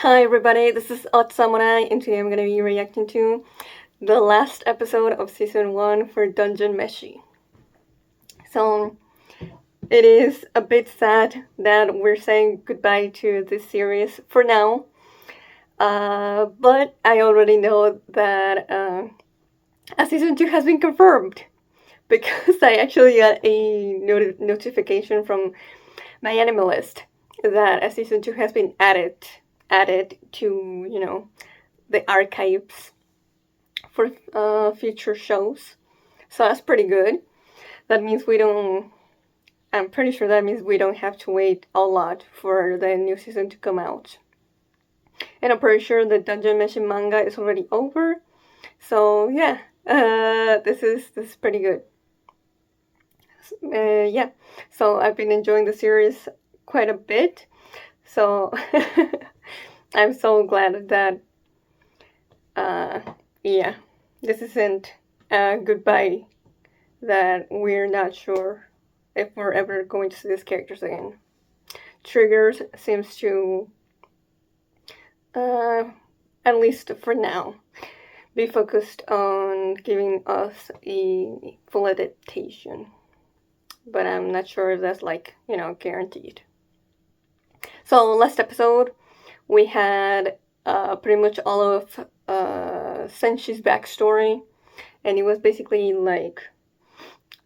Hi everybody, this is Odd Samurai, and today I'm going to be reacting to the last episode of season 1 for Dungeon Meshi. So, it is a bit sad that we're saying goodbye to this series for now, but I already know that a season 2 has been confirmed because I actually got a notification from my anime list that a season 2 has been added to, the archives for future shows. So that's pretty good. That means I'm pretty sure that means we don't have to wait a lot for the new season to come out. And I'm pretty sure the Dungeon Meshi manga is already over. So yeah, this is pretty good. Yeah, so I've been enjoying the series quite a bit. So I'm so glad that yeah, this isn't a goodbye that we're not sure if we're ever going to see these characters again. Triggers seems to, uh, at least for now, be focused on giving us a full adaptation. But I'm not sure if that's guaranteed. So last episode, we had pretty much all of Senshi's backstory, and it was basically like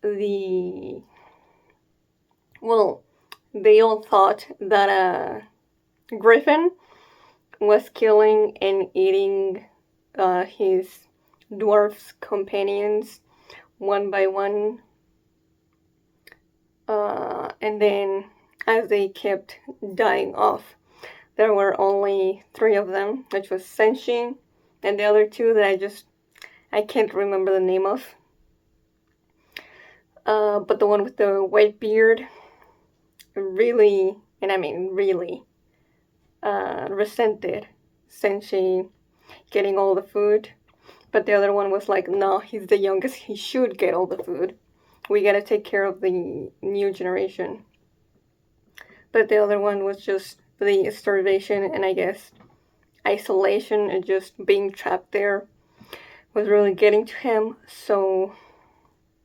the well, they all thought that a griffin was killing and eating his dwarf's companions one by one. And then, as they kept dying off, there were only 3 of them, which was Senshin and the other 2 that I can't remember the name of. But the one with the white beard really, and I mean really, resented Senshi getting all the food. But the other one was like, no, he's the youngest, he should get all the food. We gotta take care of the new generation. But the other one was just the starvation and I guess isolation and just being trapped there was really getting to him. So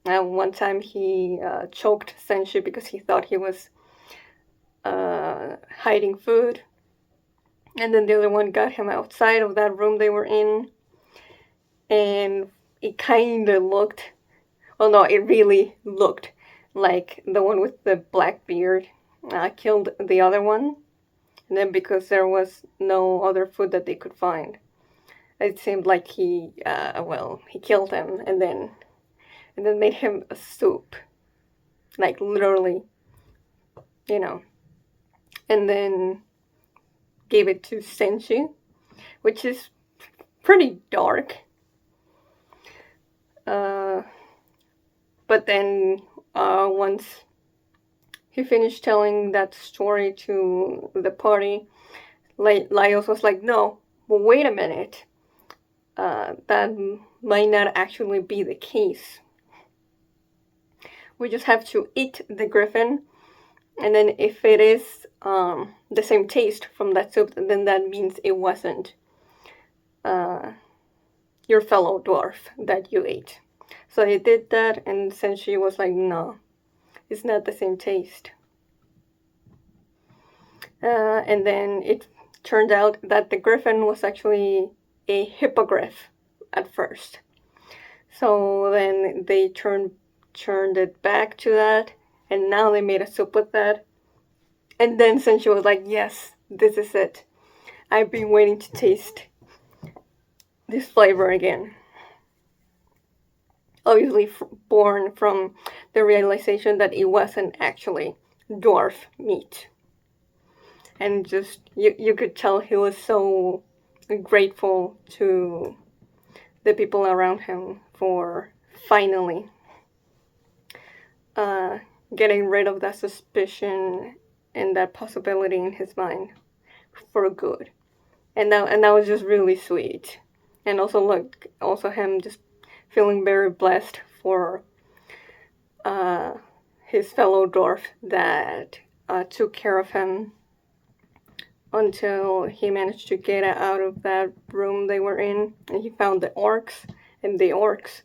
one time he choked Senshi because he thought he was hiding food. And then the other one got him outside of that room they were in. And it kind of looked, well, no, it really looked like the one with the black beard killed the other one. And then because there was no other food that they could find, it seemed like he killed him and then made him a soup. Like literally, you know. And then gave it to Senshi, which is pretty dark. But then once he finished telling that story to the party, Laios was like, no, but wait a minute. That might not actually be the case. We just have to eat the griffin, and then if it is the same taste from that soup, then that means it wasn't your fellow dwarf that you ate. So he did that, and Senshi was like, no, it's not the same taste. And then it turned out that the griffin was actually a hippogriff at first. So then they turned it back to that, and now they made a soup with that. And then Senshi was like, yes, this is it. I've been waiting to taste this flavor again. Obviously born from the realization that it wasn't actually dwarf meat. And just, you could tell he was so grateful to the people around him for finally getting rid of that suspicion and that possibility in his mind for good. And that was just really sweet. And also him just feeling very blessed for his fellow dwarf that took care of him until he managed to get out of that room they were in, and he found the orcs, and the orcs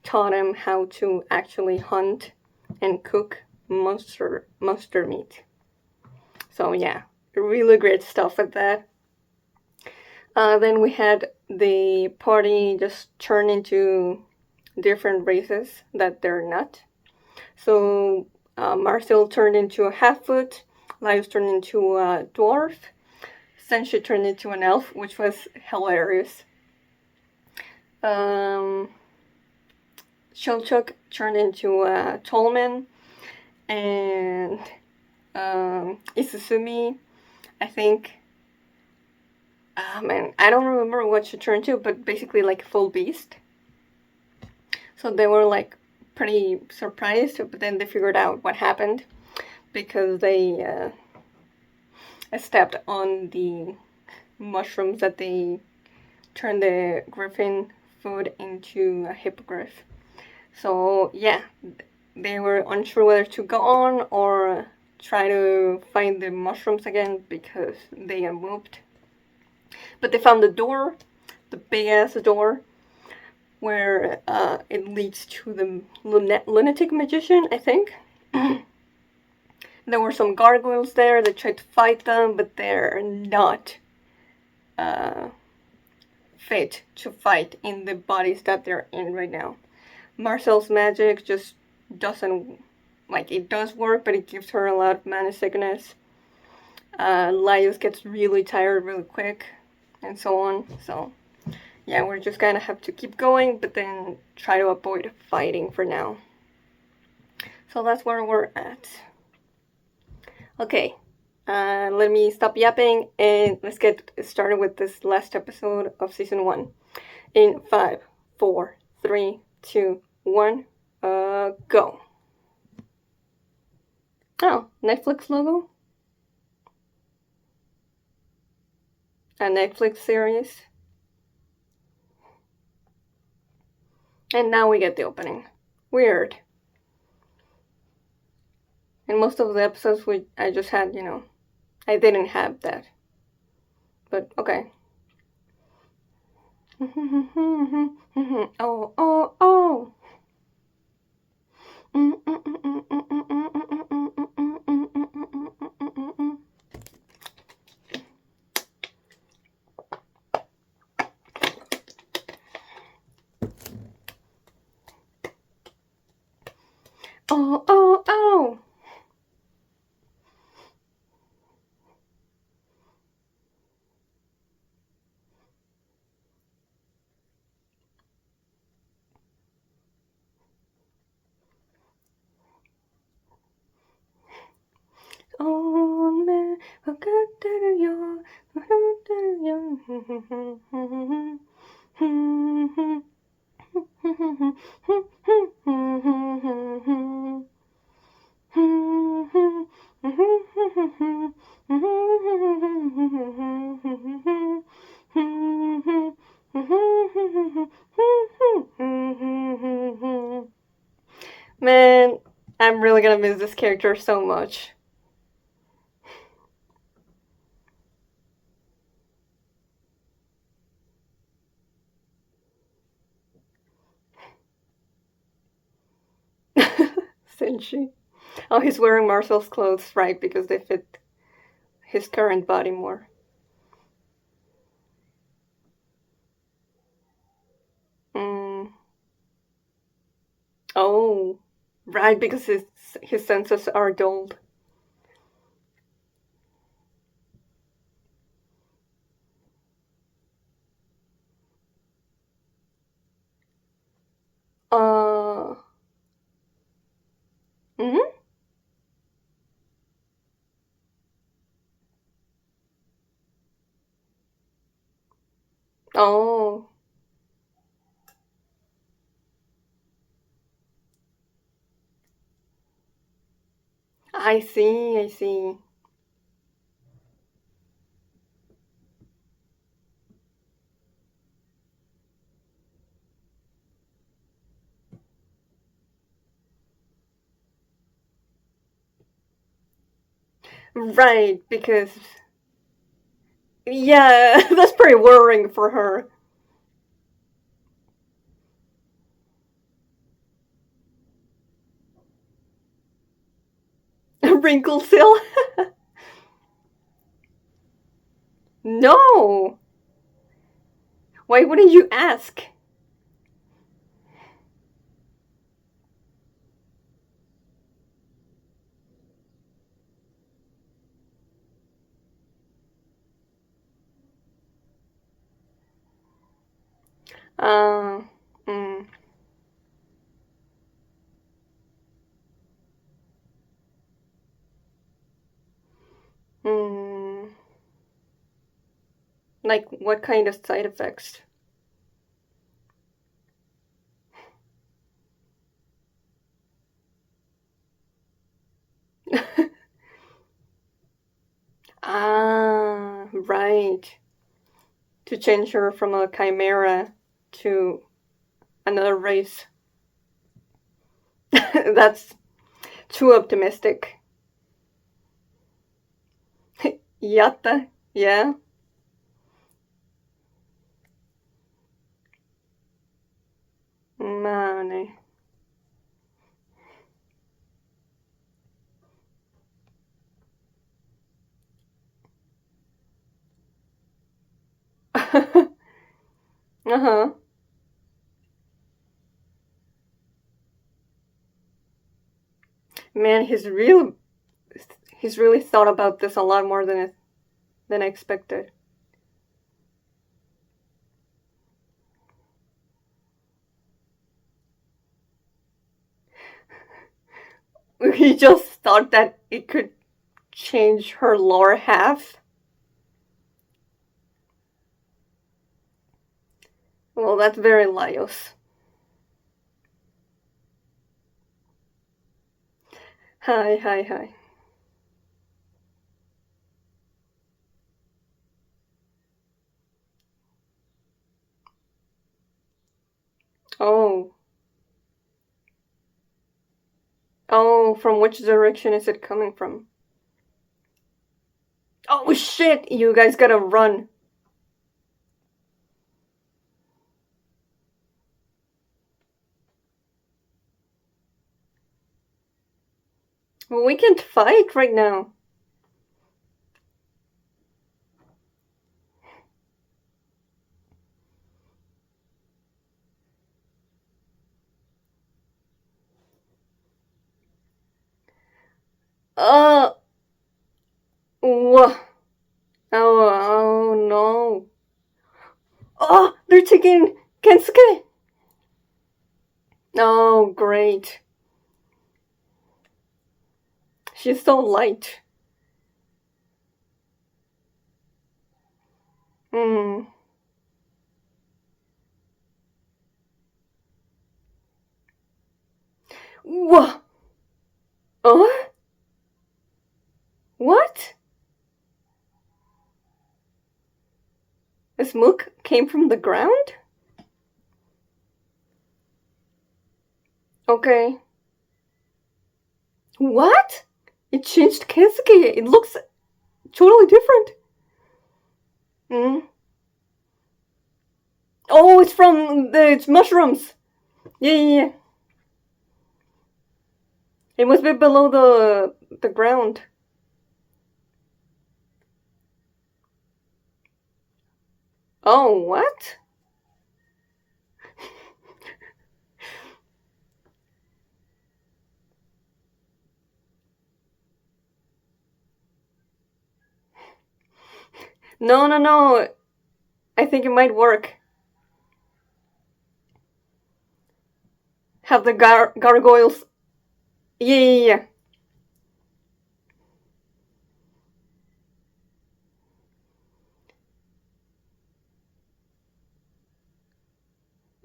taught him how to actually hunt and cook monster meat. So yeah, really great stuff with that. Then we had the party just turn into different races that they're not. So Marcel turned into a half-foot, Laius turned into a dwarf, Senshi turned into an elf, which was hilarious. Um, Shilchuk turned into a Tolman, and Isusumi, I think. Man, I don't remember what she turned to, but basically like a full beast. So they were like pretty surprised, but then they figured out what happened because they stepped on the mushrooms that they turned the griffin food into a hippogriff. So yeah, they were unsure whether to go on or try to find the mushrooms again because they had moved. But they found the door, the big ass door, where it leads to the lunatic magician, I think. There were some gargoyles there that tried to fight them, but they're not uh, fit to fight in the bodies that they're in right now. Marcel's magic just doesn't, like, it does work, but it gives her a lot of mana sickness. Laius gets really tired really quick, and so on. So, yeah, we're just gonna have to keep going, but then try to avoid fighting for now. So that's where we're at. Okay, let me stop yapping and let's get started with this last episode of season 1. In 5, 4, 3, 2, 1, go. Oh, Netflix logo? A Netflix series. And now we get the opening. Weird. In most of the episodes, I just had, I didn't have that. But okay. Oh, oh, oh. Oh, oh, oh. Oh, man, Man, I'm really gonna miss this character so much. Senshi. Oh, he's wearing Marcel's clothes, right, because they fit his current body more. Mm. Oh, right, because his senses are dulled. Uh. Hmm. Oh, I see. I see. Right, because Yeah, that's pretty worrying for her. Wrinkle seal? No! Why wouldn't you ask? Uh, mm, mm. Like, what kind of side effects? Ah, right. To change her from a chimera to another race. That's too optimistic. Yatta, yeah. Money. Uh-huh. Man, he's really thought about this a lot more than I expected. He just thought that it could change her lower half. Well, that's very Laios. Hi, hi, hi. Oh. Oh, from which direction is it coming from? Oh shit! You guys gotta run. Well, we can't fight right now. Uh, wha- oh no. Oh, they're taking Kensuke. Oh, great. She's so light. Hmm. Wha- Oh? What? A smoke came from the ground? Okay. What? It changed Kensuke. It looks totally different. Hmm. Oh, it's from the mushrooms. Yeah, yeah, yeah. It must be below the ground. Oh, what? No, no, no. I think it might work. Have the gargoyles. Yeah, yeah,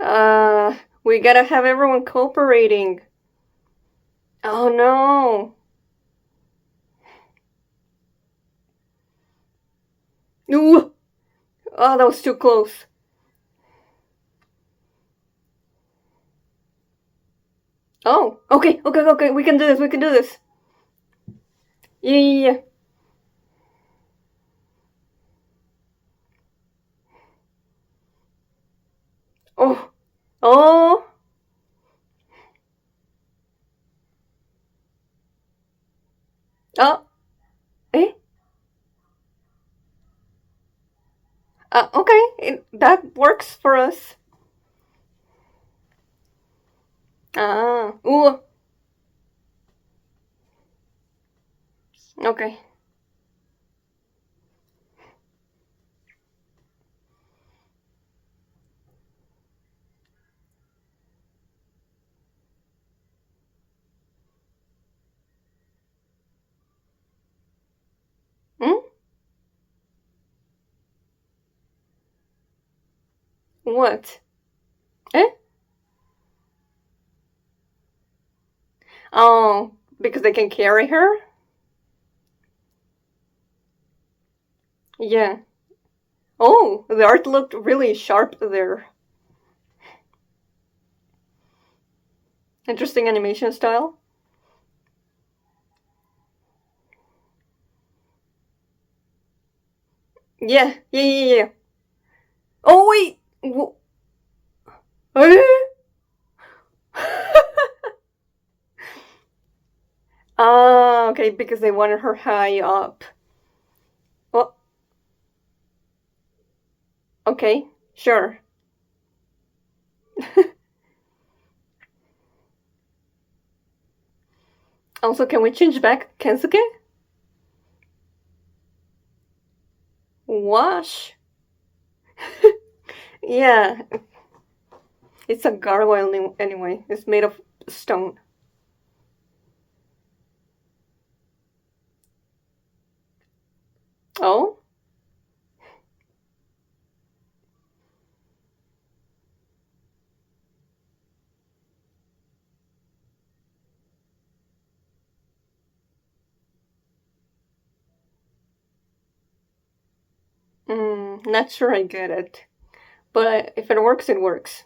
yeah. We gotta have everyone cooperating. Oh no. Ooh. Oh, that was too close. Oh, okay, okay, okay. We can do this. We can do this. Yeah, yeah, yeah. Okay, that works for us. Ooh, okay. Hmm? What? Eh? Oh, because they can carry her? Yeah. Oh, the art looked really sharp there. Interesting animation style. Yeah, yeah, yeah, yeah. Oh, wait! Eh? Ah, okay, because they wanted her high up. Well, okay, sure. Also, can we change back Kensuke? Wash? Yeah, it's a gargoyle anyway. It's made of stone. Oh? Not sure I get it. But if it works, it works.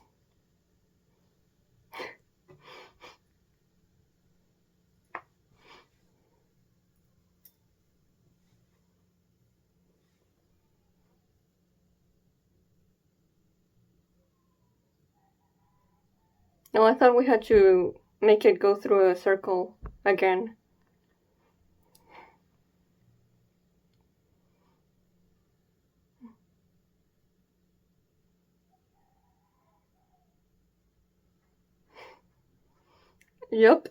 No, I thought we had to make it go through a circle again. Yup.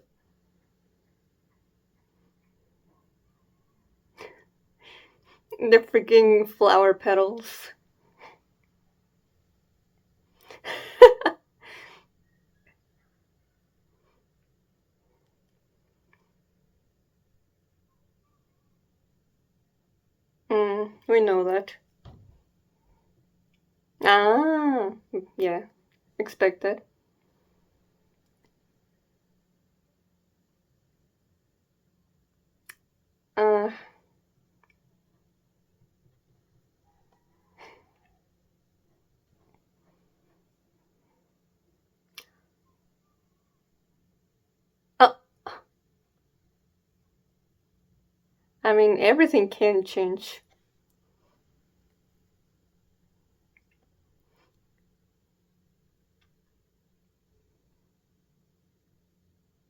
The freaking flower petals. We know that. Ah, yeah, expected. Uh, uh, I mean, everything can change.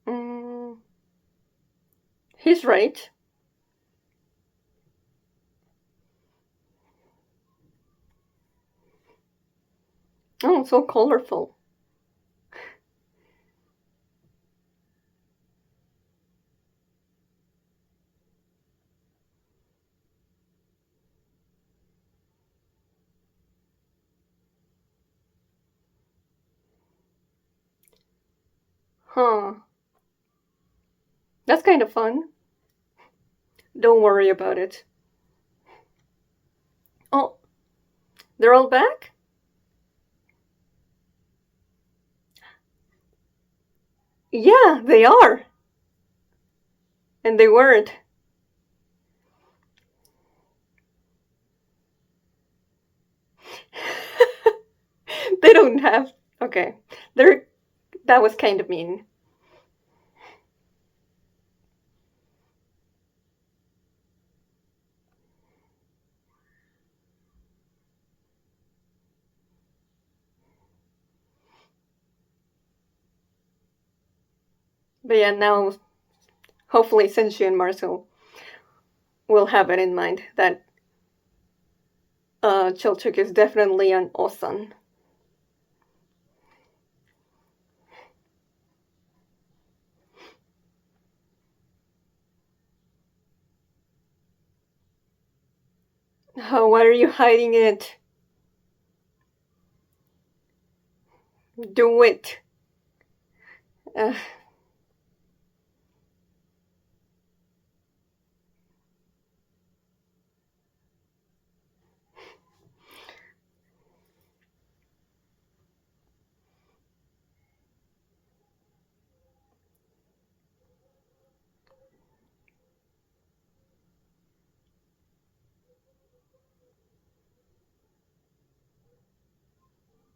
Mm, he's right. Oh, so colorful. Huh. That's kind of fun. Don't worry about it. Oh, they're all back? Yeah, they are. And they weren't. They don't have. Okay. They're. That was kind of mean. But yeah, now hopefully Senshi and Marcel will have it in mind that Chilchuk is definitely an Osan. Why are you hiding it? Do it. Uh,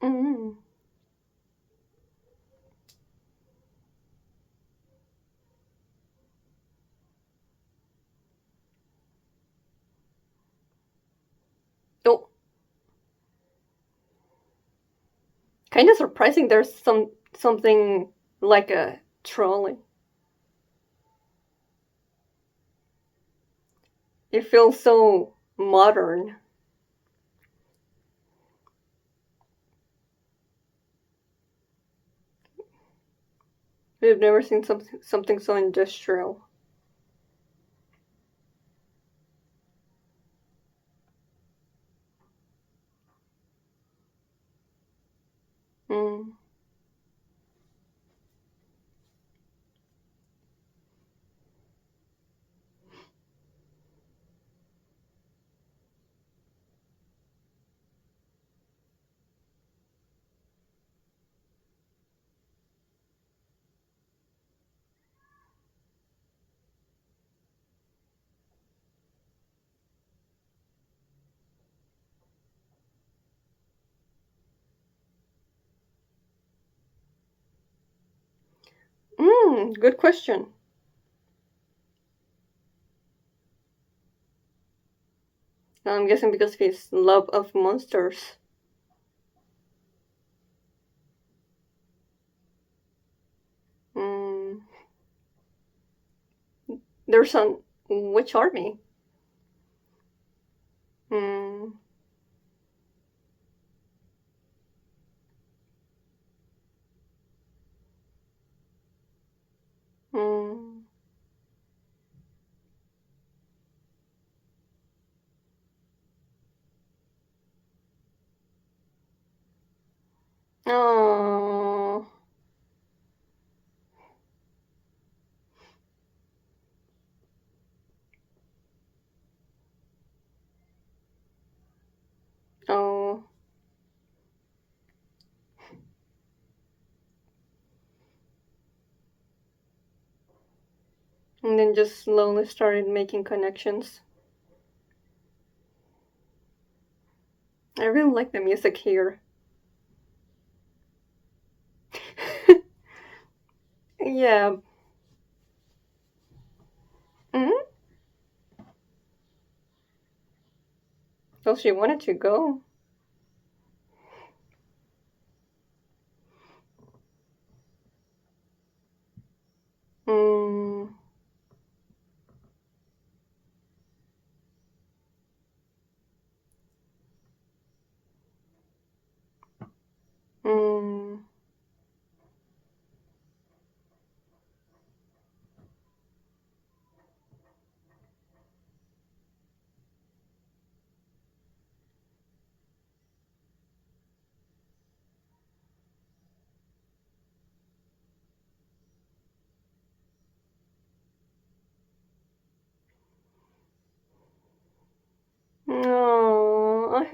mm. Oh, kind of surprising. There's something like a trolley. It feels so modern. We've never seen something so industrial. Mm. Good question. I'm guessing because of his love of monsters. Mm. There's on which army? Mm. Mm. Oh. Oh. And then just slowly started making connections. I really like the music here. Yeah. Mm? Well, she wanted to go. Mm. Mm. Oh.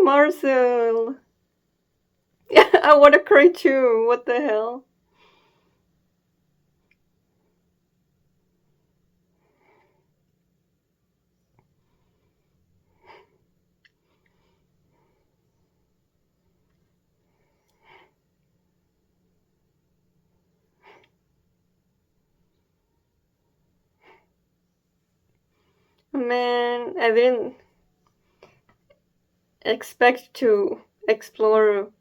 Marcel. Yeah, I want to cry too. What the hell? Man, I didn't expect to explore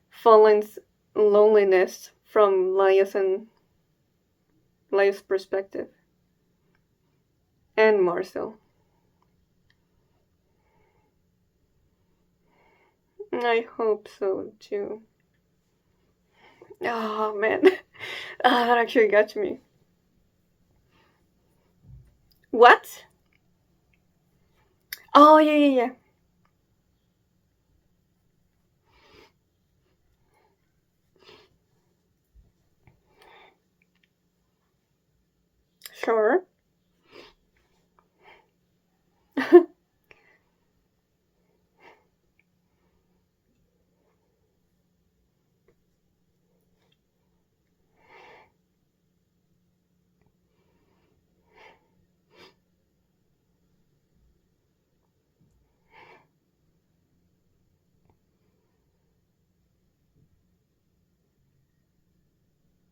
Fallen's loneliness from Laia's perspective, and Marcel. I hope so too. Oh man, that actually got me. What? Oh yeah, yeah, yeah. Sure.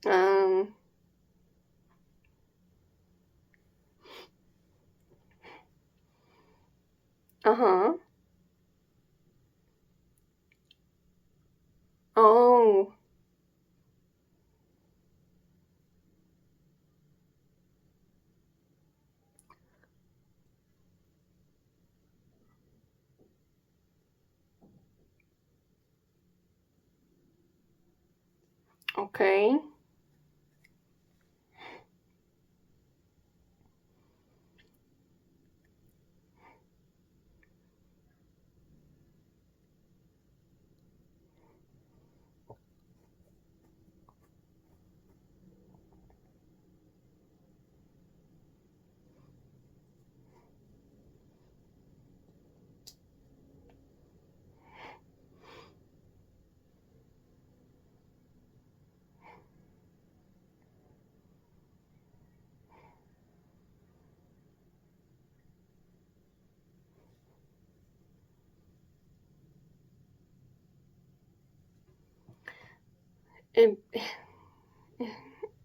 um. Uh huh. Oh. Okay. It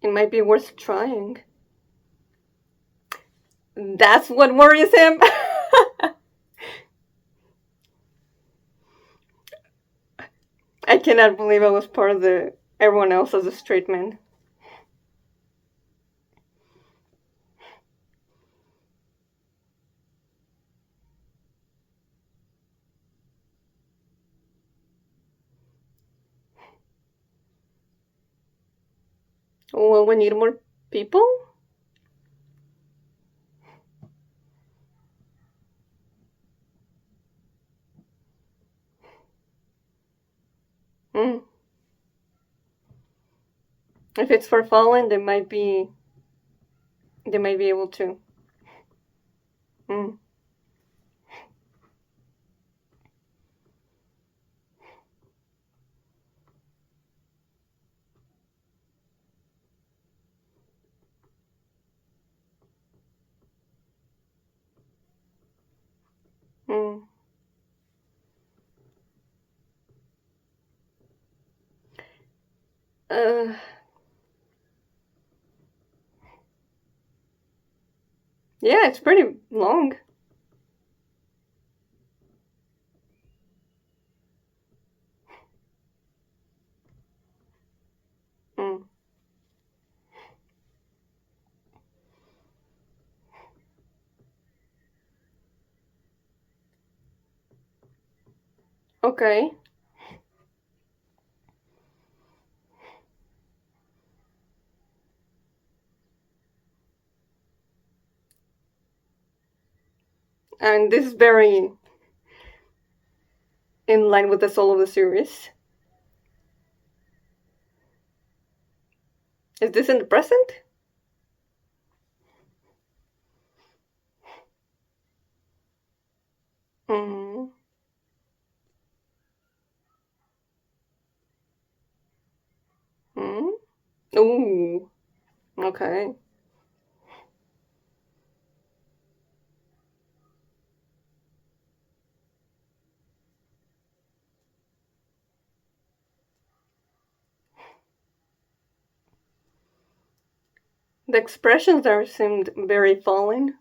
it might be worth trying. That's what worries him. I cannot believe I was part of the everyone else as a straight man. Well, we need more people. Mm. If it's for Fallen, they might be able to. Mm. Mm. Uh, yeah, it's pretty long. Mm. Okay. And this is very in line with the soul of the series. Is this in the present? Mm. Mm. Ooh. Okay. The expressions there seemed very Fallen.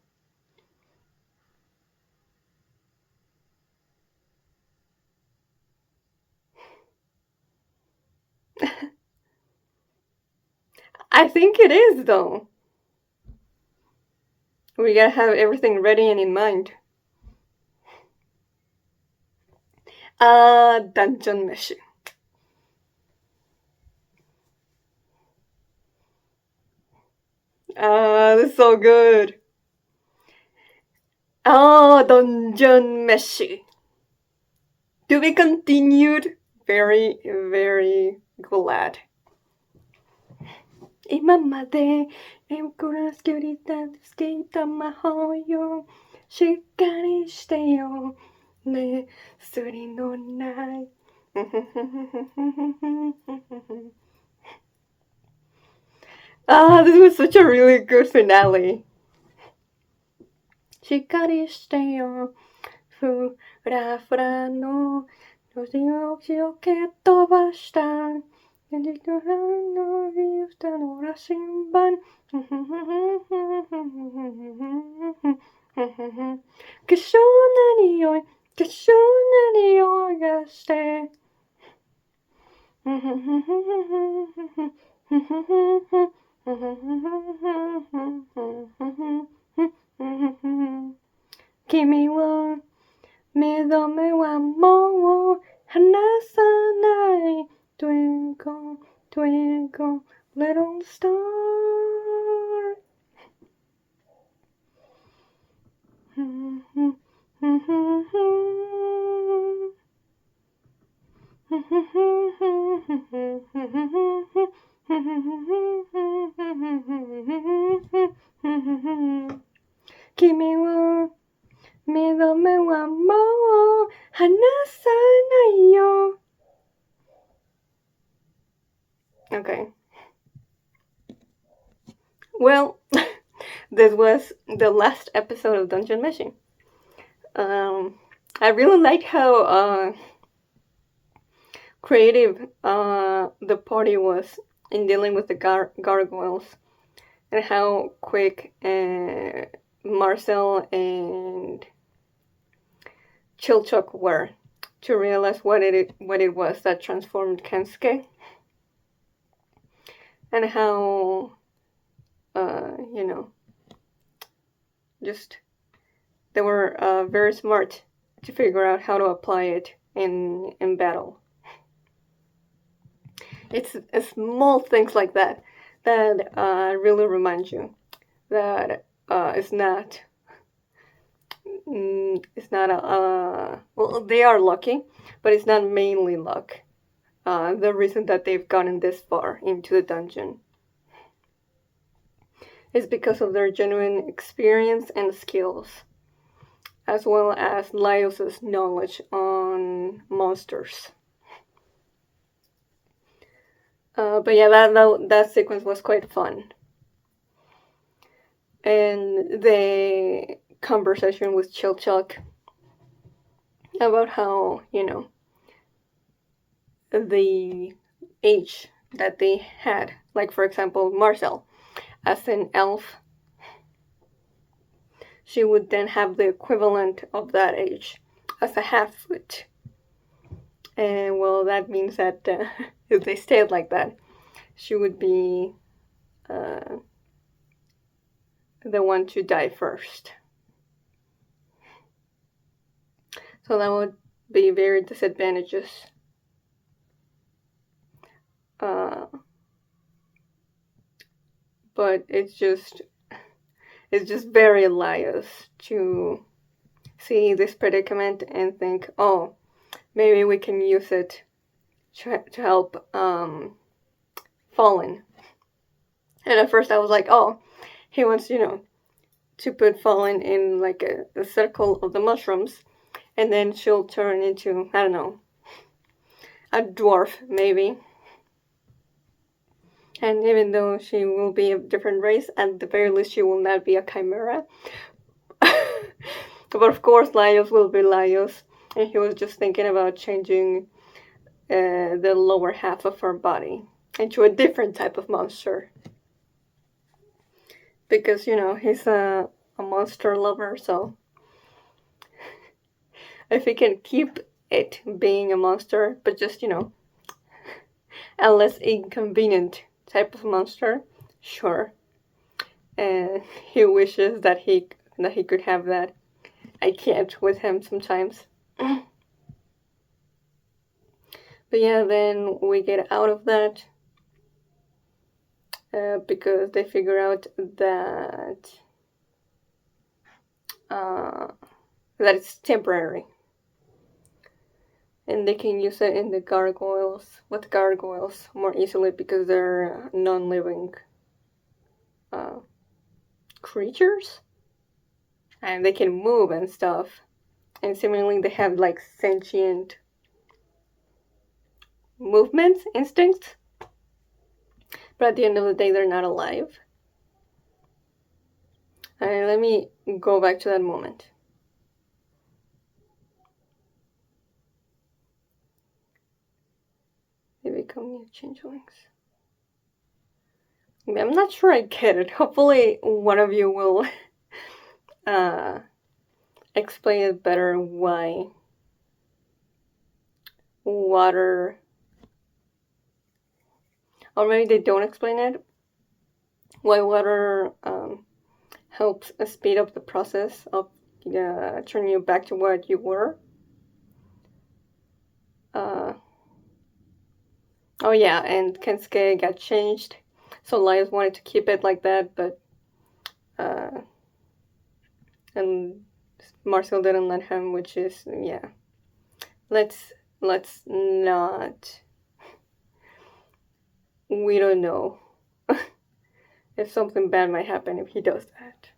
I think it is though. We gotta have everything ready and in mind. Dungeon Meshi. That's so good. Dungeon Meshi. To be continued. Very, very glad. 今まで暮らす距離だって好きた魔法よしっかりしてよねすりのない this was such a really good finale. しっかりしてよふらふらの年を気を蹴っ飛ばした現実のビュータの羅針盤化粧な匂い化粧な匂いがして君は目覚めはもう離さない Twinkle, twinkle, little star君は目覚めはもう離さないよ Okay. Well, this was the last episode of Dungeon Meshi. I really liked how creative the party was in dealing with the gargoyles and how quick Marcel and Chilchuk were to realize what it was that transformed Kensuke and how just they were very smart to figure out how to apply it in battle. It's small things like that really remind you that it's not well, they are lucky, but it's not mainly luck. The reason that they've gotten this far into the dungeon is because of their genuine experience and skills, as well as Laios's knowledge on monsters. But yeah, that sequence was quite fun. And the conversation with Chilchuk about how, the age that they had. Like, for example, Marcel, as an elf, she would then have the equivalent of that age as a half-foot. And, well, that means that if they stayed like that, she would be the one to die first. So that would be very disadvantageous. But it's just very Laios to see this predicament and think, oh, maybe we can use it to help Fallen. And at first I was like, oh, he wants, to put Fallen in like a circle of the mushrooms, and then she'll turn into, I don't know, a dwarf, maybe. And even though she will be a different race, at the very least she will not be a chimera. But of course Laios will be Laios, and he was just thinking about changing the lower half of her body into a different type of monster. Because, he's a monster lover, so if he can keep it being a monster, but just, a less inconvenient type of monster, sure. And he wishes that he could have that. I can't with him sometimes. But yeah, then we get out of that because they figure out uh, that it's temporary, and they can use it in the gargoyles with gargoyles more easily because they're non-living uh, creatures, and they can move and stuff. And similarly, they have like sentient movements, instincts, but at the end of the day, they're not alive. And let me go back to that moment. They become new changelings. I'm not sure I get it. Hopefully, one of you will uh, explain it better why water, or maybe they don't explain it, why water helps speed up the process of turning you back to what you were. Uh, oh yeah, and Kensuke got changed, so Laios wanted to keep it like that, but uh, and Marcel didn't let him, which is yeah. Let's not. We don't know if something bad might happen if he does that.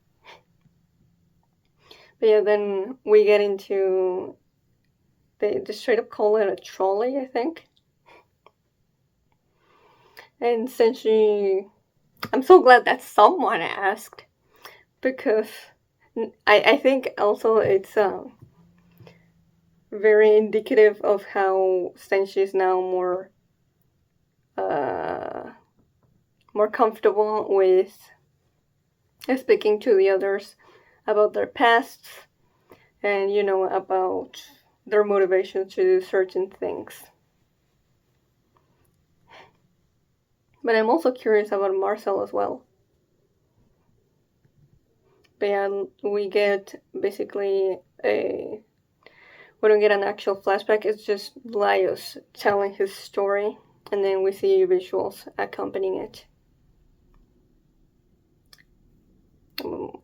But yeah, then we get into they straight up call it a trolley, I think. And Senshi, I'm so glad that someone asked because I think also it's very indicative of how Senshi is now uh, more comfortable with speaking to the others about their pasts and about their motivation to do certain things. But I'm also curious about Marcel as well. But yeah, we get basically we don't get an actual flashback, it's just Laios telling his story, and then we see visuals accompanying it.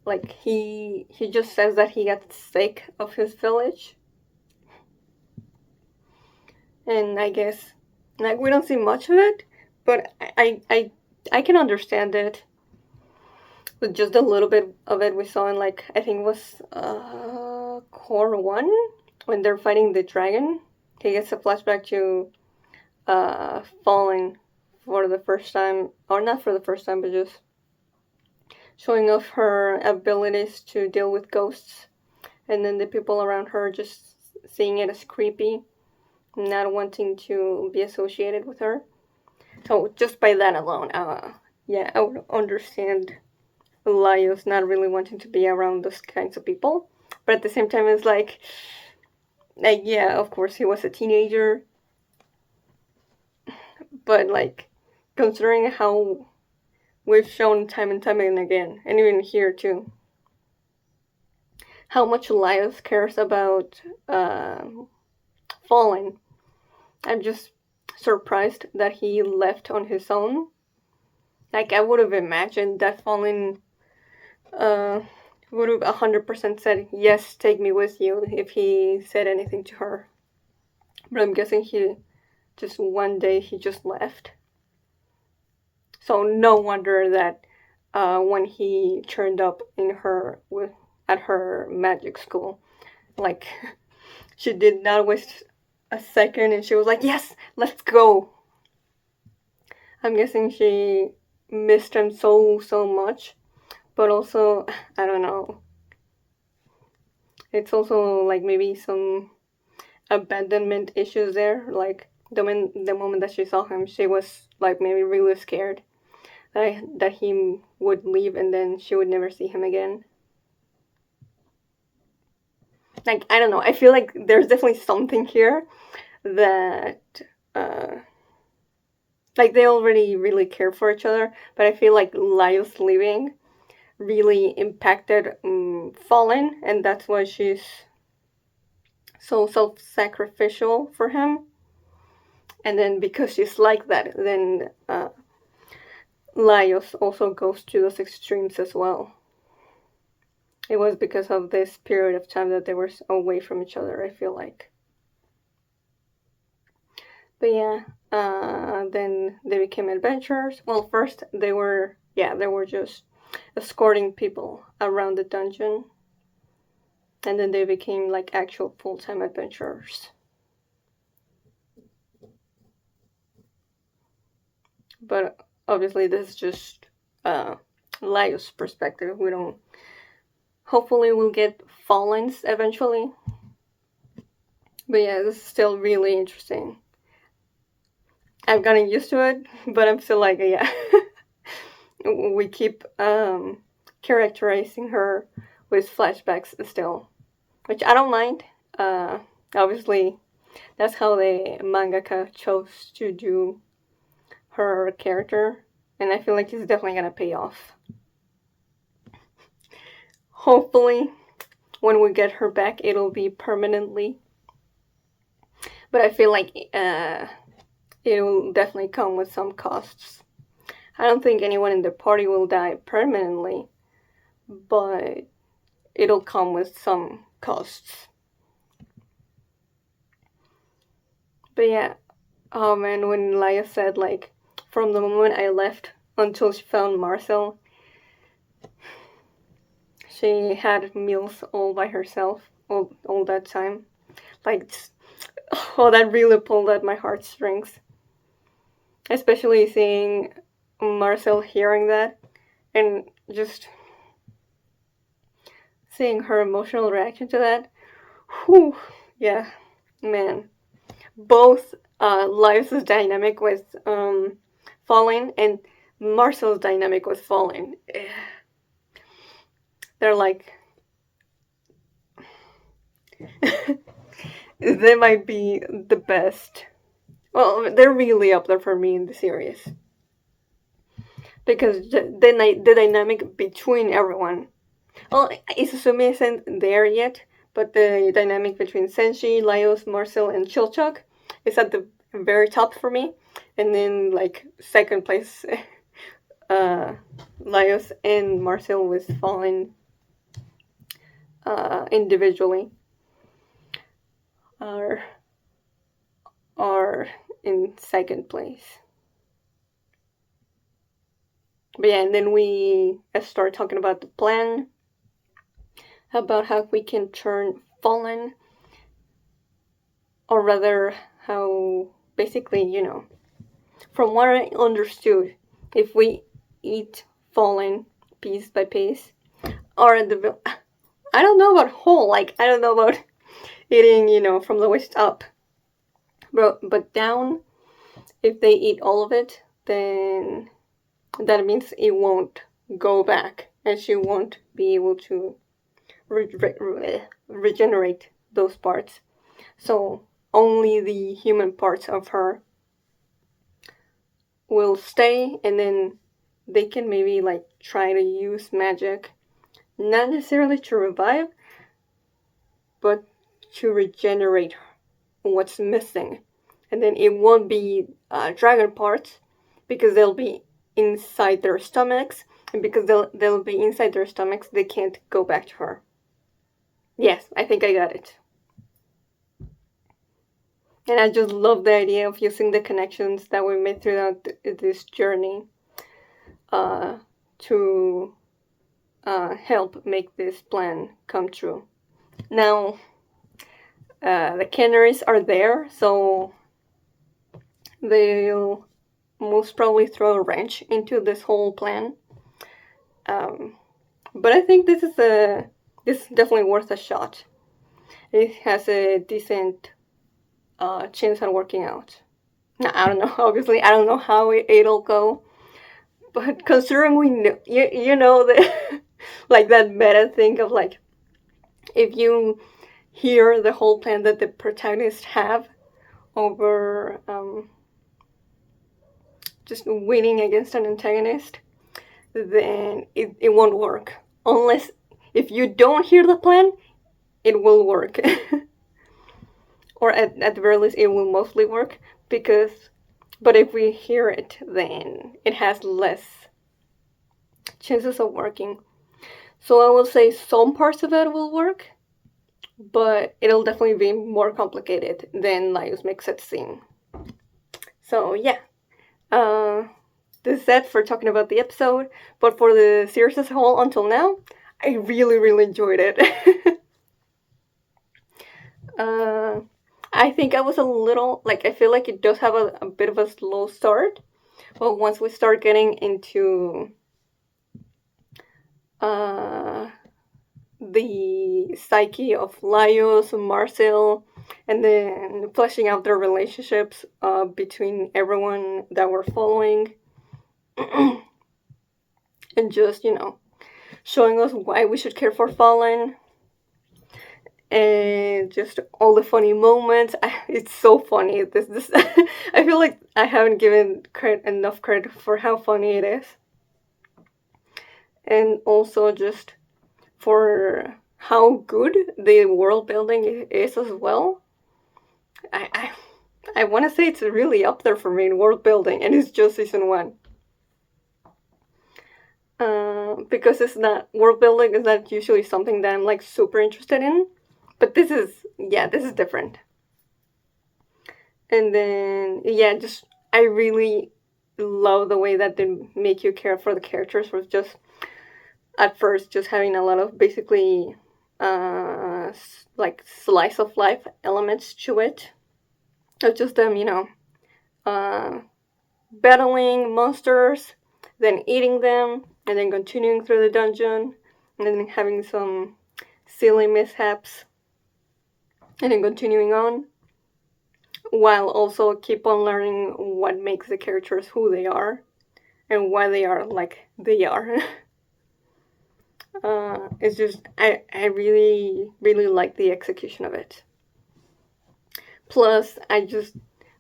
Like he just says that he got sick of his village, and I guess like we don't see much of it, but I can understand it with just a little bit of it we saw in like I think it was Core 1 when they're fighting the dragon. He gets a flashback to Falling for the first time, or not for the first time, but just showing off her abilities to deal with ghosts, and then the people around her just seeing it as creepy, not wanting to be associated with her. So just by that alone, yeah, I would understand Laios not really wanting to be around those kinds of people. But at the same time, it's like yeah, of course he was a teenager, but like considering how we've shown time and time and again, and even here too, how much Laios cares about Fallen. I'm just surprised that he left on his own. Like I would have imagined that Fallen would have 100% said yes, take me with you if he said anything to her. But I'm guessing he just one day he just left. So no wonder that when he turned up at her magic school, like she did not waste a second, and she was like, "Yes, let's go." I'm guessing she missed him so much, but also I don't know. It's also like maybe some abandonment issues there. Like the moment that she saw him, she was like maybe really scared that he would leave and then she would never see him again. Like I don't know. I feel like there's definitely something here that uh, like they already really care for each other, but I feel like Laios leaving really impacted Fallen, and that's why she's so self-sacrificial for him. And then because she's like that, then Laios also goes to those extremes as well. It was because of this period of time that they were away from each other, I feel like. But yeah, then they became adventurers. Well, first they were just escorting people around the dungeon. And then they became like actual full-time adventurers. But obviously this is just Laios' perspective. We don't... Hopefully we'll get Fallens eventually. But yeah, this is still really interesting. I've gotten used to it, but I'm still like, yeah. We keep characterizing her with flashbacks still, which I don't mind. Obviously, that's how the mangaka chose to do her character, and I feel like it's definitely gonna pay off. Hopefully, when we get her back, it'll be permanently. But I feel like it'll definitely come with some costs. I don't think anyone in the party will die permanently, but it'll come with some costs. But yeah, oh man, when Laya said, like, from the moment I left until she found Marcel, she had meals all by herself all that time. Like, oh, that really pulled at my heartstrings. Especially seeing Marcel hearing that and just seeing her emotional reaction to that. Whew, yeah, man. Both Laios' dynamic with Fallen and Marcel's dynamic with Fallen. They're like... they might be the best. Well, they're really up there for me in the series. Because the dynamic between everyone... Well, Izusumi isn't there yet, but the dynamic between Senshi, Laios, Marcel, and Chilchuk is at the very top for me. And then, like, second place, Laios and Marcel with Fallen individually are in second place. But yeah, and then we start talking about the plan, about how we can turn Fallen, or rather, how basically, you know, from what I understood, if we eat Fallen piece by piece, or I don't know about whole, like, I don't know about eating, you know, from the waist up, but down, if they eat all of it, then that means it won't go back, and she won't be able to regenerate those parts. So only the human parts of her will stay, and then they can maybe, like, try to use magic, not necessarily to revive, but to regenerate what's missing. And then it won't be dragon parts, because they'll be inside their stomachs, and because they'll be inside their stomachs, they can't go back to her. Yes, I think I got it. And I just love the idea of using the connections that we made throughout this journey to help make this plan come true. Now, the Canaries are there, so they'll most probably throw a wrench into this whole plan. But I think this is definitely worth a shot. It has a decent chance at working out. Now, I don't know. Obviously, I don't know how it'll go, but considering we know, you know, the like that meta thing of, like, if you hear the whole plan that the protagonists have over just winning against an antagonist, then it won't work. Unless, if you don't hear the plan, it will work. Or at the very least, it will mostly work, but if we hear it, then it has less chances of working. So I will say some parts of it will work, but it'll definitely be more complicated than Laius makes it seem. So yeah, this is it for talking about the episode. But for the series as a whole, until now, I really, really enjoyed it. I think I was a little, like, I feel like it does have a bit of a slow start. But once we start getting into the psyche of Laios, Marcel, and then fleshing out their relationships between everyone that we're following, and just, showing us why we should care for Fallen, and just all the funny moments. It's so funny. This I feel like I haven't given enough credit for how funny it is, and also just for how good the world building is as well. I want to say it's really up there for me in world building, and it's just season 1. Because it's not, world building is not usually something that I'm like super interested in, but this is different. And then just I really love the way that they make you care for the characters, with just at first just having a lot of basically like slice of life elements to it, of just them battling monsters, then eating them, and then continuing through the dungeon, and then having some silly mishaps, and then continuing on, while also keep on learning what makes the characters who they are, and why they are like they are. It's just, I really, really like the execution of it. Plus,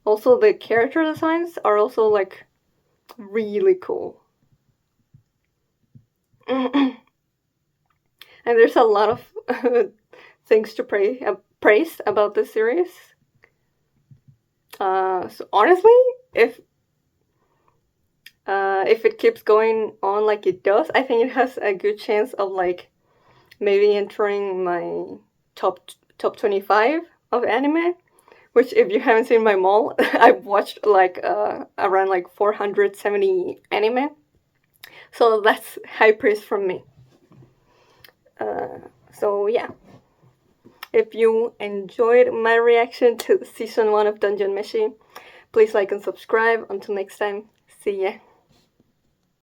also the character designs are also like really cool. And there's a lot of things to praise about this series. So honestly, if it keeps going on like it does, I think it has a good chance of like maybe entering my top 25 of anime. Which, if you haven't seen my mall, I've watched like around like 470 anime. So that's high praise from me. So yeah, if you enjoyed my reaction to season 1 of Dungeon Meshi, please like and subscribe. Until next time, see ya.